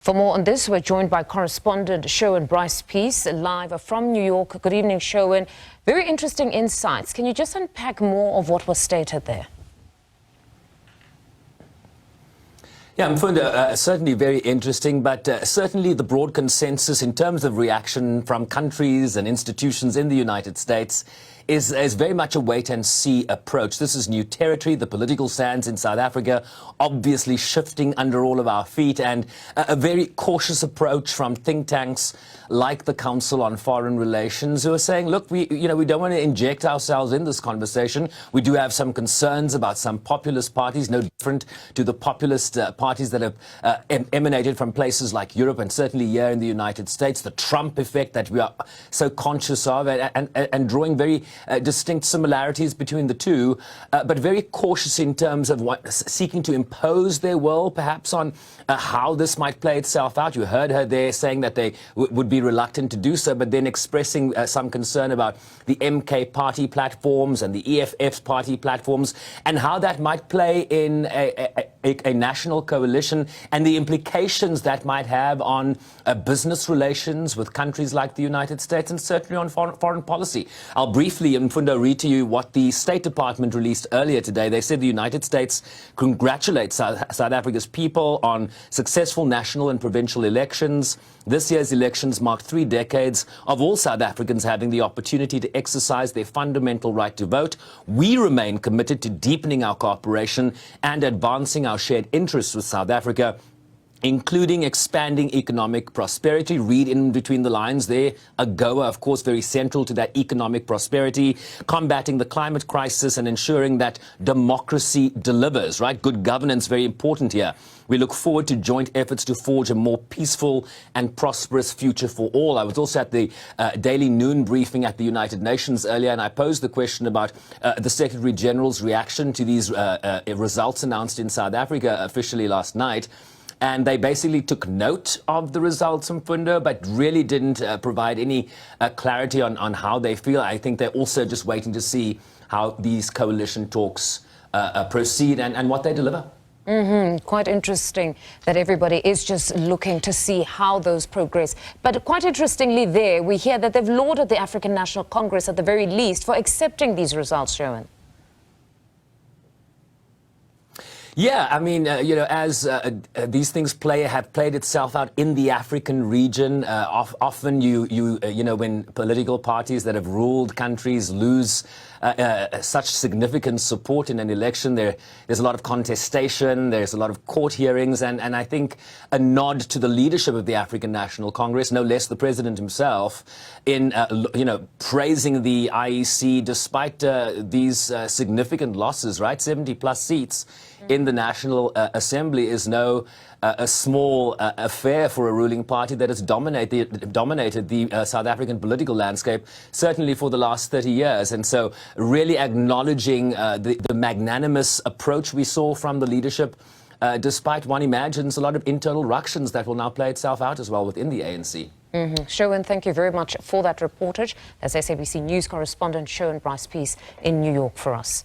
For more on this, we're joined by correspondent Sherwin Bryce Pease, live from New York. Good evening, Sherwin. Very interesting insights. Can you just unpack more of what was stated there? Yeah, Mfunda, certainly very interesting, but certainly the broad consensus in terms of reaction from countries and institutions in the United States is very much a wait-and-see approach. This is new territory. The political sands in South Africa obviously shifting under all of our feet, and a very cautious approach from think tanks like the Council on Foreign Relations, who are saying, look, we don't want to inject ourselves in this conversation. We do have some concerns about some populist parties, no different to the populist parties that have emanated from places like Europe and certainly here in the United States, the Trump effect that we are so conscious of, and drawing very distinct similarities between the two, but very cautious in terms of seeking to impose their will, perhaps, on how this might play itself out. You heard her there saying that they would be reluctant to do so, but then expressing some concern about the MK party platforms and the EFF's party platforms and how that might play in a national coalition and the implications that might have on business relations with countries like the United States and certainly on foreign policy. I'll briefly, Mfundo, read to you what the State Department released earlier today. They said the United States congratulates South Africa's people on successful national and provincial elections. This year's elections marked 3 decades of all South Africans having the opportunity to exercise their fundamental right to vote. We remain committed to deepening our cooperation and advancing our shared interests with South Africa, including expanding economic prosperity. Read in between the lines there. AGOA, of course, very central to that economic prosperity, combating the climate crisis and ensuring that democracy delivers, right? Good governance, very important here. We look forward to joint efforts to forge a more peaceful and prosperous future for all. I was also at the daily noon briefing at the United Nations earlier, and I posed the question about the Secretary General's reaction to these results announced in South Africa officially last night. And they basically took note of the results from Mfundo, but really didn't provide any clarity on how they feel. I think they're also just waiting to see how these coalition talks proceed and what they deliver. Quite interesting that everybody is just looking to see how those progress. But quite interestingly there, we hear that they've lauded the African National Congress at the very least for accepting these results, Sherwin. Yeah, I mean, as these things have played itself out in the African region, often when political parties that have ruled countries lose such significant support in an election, there's a lot of contestation, there's a lot of court hearings, and I think a nod to the leadership of the African National Congress, no less the president himself, in praising the IEC despite these significant losses, right? 70+ seats in the National Assembly is no a small affair for a ruling party that has dominated the South African political landscape, certainly for the last 30 years. And so really acknowledging the magnanimous approach we saw from the leadership, despite one imagines a lot of internal ructions that will now play itself out as well within the ANC. Sherwin, thank you very much for that reportage. That's SABC News correspondent Sherwin Bryce Pease in New York for us.